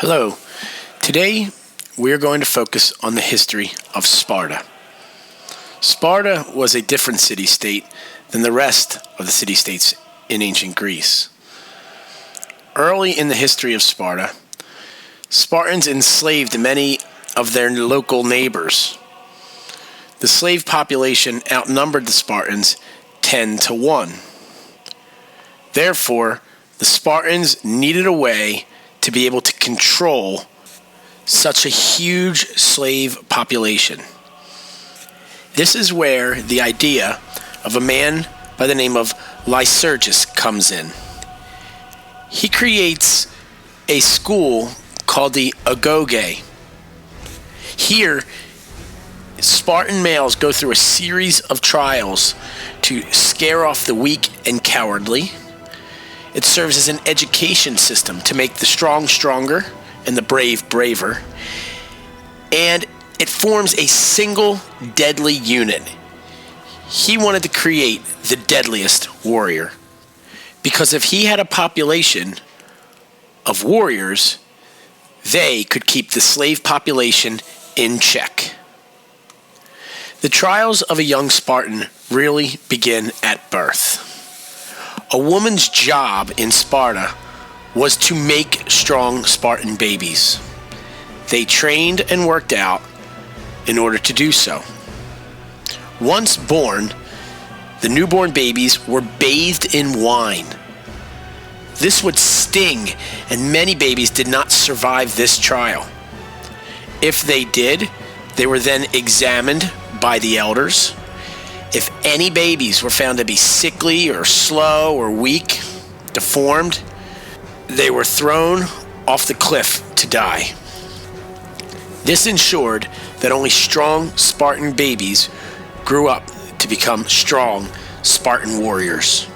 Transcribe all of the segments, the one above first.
Hello. Today we are going to focus on the history of Sparta. Sparta was a different city-state than the rest of the city-states in ancient Greece. Early in the history of Sparta, Spartans enslaved many of their local neighbors. The slave population outnumbered the Spartans 10-1. Therefore, the Spartans needed a way to be able to control such a huge slave population. This is where the idea of a man by the name of Lycurgus comes in. He creates a school called the Agoge. Here, Spartan males go through a series of trials to scare off the weak and cowardly. It serves as an education system to make the strong stronger and the brave braver. And it forms a single deadly unit. He wanted to create the deadliest warrior, because if he had a population of warriors, they could keep the slave population in check. The trials of a young Spartan really begin at birth. A woman's job in Sparta was to make strong Spartan babies. They trained and worked out in order to do so. Once born, the newborn babies were bathed in wine. This would sting, and many babies did not survive this trial. If they did, they were then examined by the elders. If any babies were found to be sickly or slow or weak, deformed, they were thrown off the cliff to die. This ensured that only strong Spartan babies grew up to become strong Spartan warriors.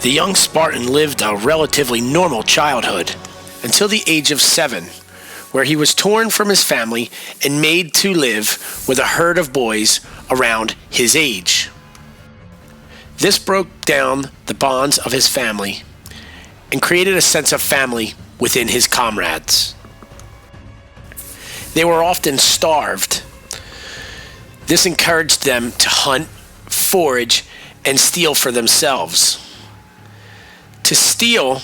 The young Spartan lived a relatively normal childhood until the age of 7, where he was torn from his family and made to live with a herd of boys around his age. This broke down the bonds of his family and created a sense of family within his comrades. They were often starved. This encouraged them to hunt, forage, and steal for themselves. To steal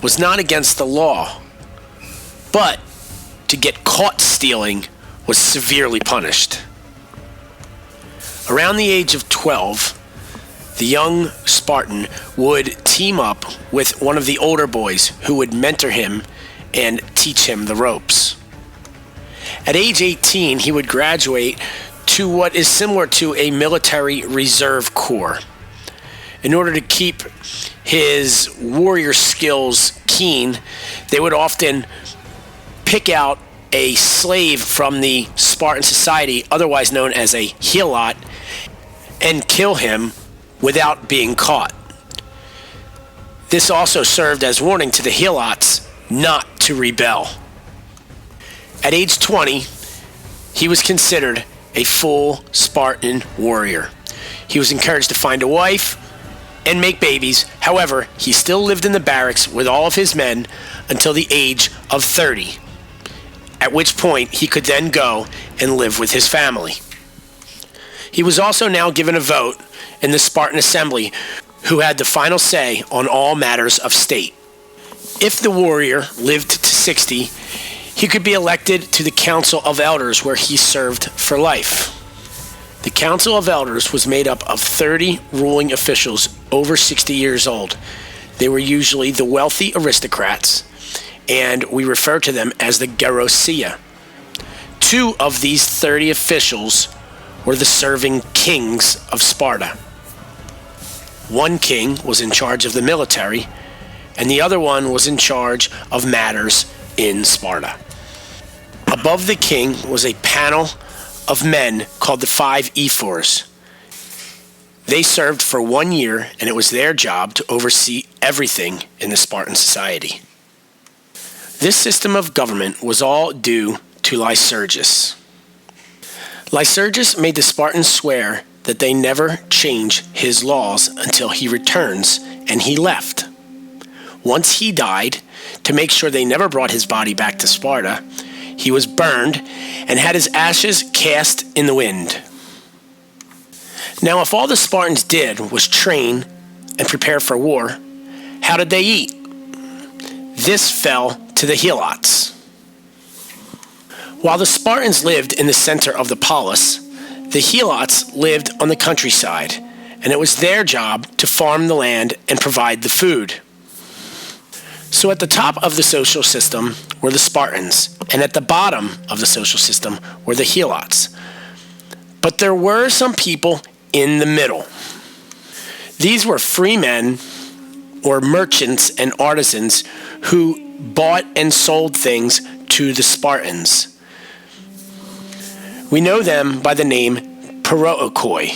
was not against the law, but to get caught stealing was severely punished. Around the age of 12, the young Spartan would team up with one of the older boys who would mentor him and teach him the ropes. At age 18, he would graduate to what is similar to a military reserve corps. In order to keep his warrior skills keen, they would often pick out a slave from the Spartan Society, otherwise known as a helot, and kill him without being caught. This also served as warning to the helots not to rebel. At age 20, he was considered a full Spartan warrior. He was encouraged to find a wife and make babies. However, he still lived in the barracks with all of his men until the age of 30, at which point he could then go and live with his family. He was also now given a vote in the Spartan assembly, who had the final say on all matters of state. If the warrior lived to 60, he could be elected to the Council of Elders, where he served for life. The Council of Elders was made up of 30 ruling officials over 60 years old. They were usually the wealthy aristocrats, and we refer to them as the Gerousia. 2 of these 30 officials were the serving kings of Sparta. One king was in charge of the military, and the other one was in charge of matters in Sparta. Above the king was a panel of men called the 5 ephors. They served for 1 year, and it was their job to oversee everything in the Spartan society. This system of government was all due to Lycurgus. Lycurgus made the Spartans swear that they never change his laws until he returns, and he left. Once he died, to make sure they never brought his body back to Sparta, he was burned and had his ashes cast in the wind. Now, if all the Spartans did was train and prepare for war, how did they eat? This fell to the Helots. While the Spartans lived in the center of the polis, the Helots lived on the countryside, and it was their job to farm the land and provide the food. So at the top of the social system were the Spartans, and at the bottom of the social system were the Helots. But there were some people in the middle. These were free men or merchants and artisans who bought and sold things to the Spartans. We know them by the name Paroikoi.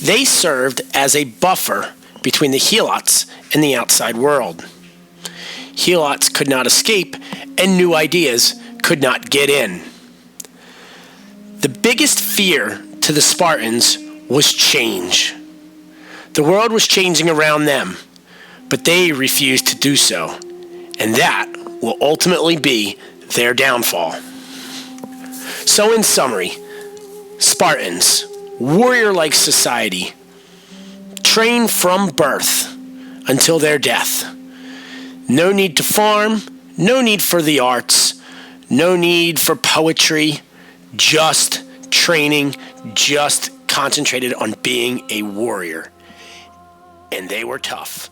They served as a buffer between the Helots and the outside world. Helots could not escape, and new ideas could not get in. The biggest fear to the Spartans was change. The world was changing around them, but they refused to do so, and that will ultimately be their downfall. So in summary, Spartans, warrior-like society, train from birth until their death. No need to farm, no need for the arts, no need for poetry, just training, just concentrated on being a warrior. And they were tough.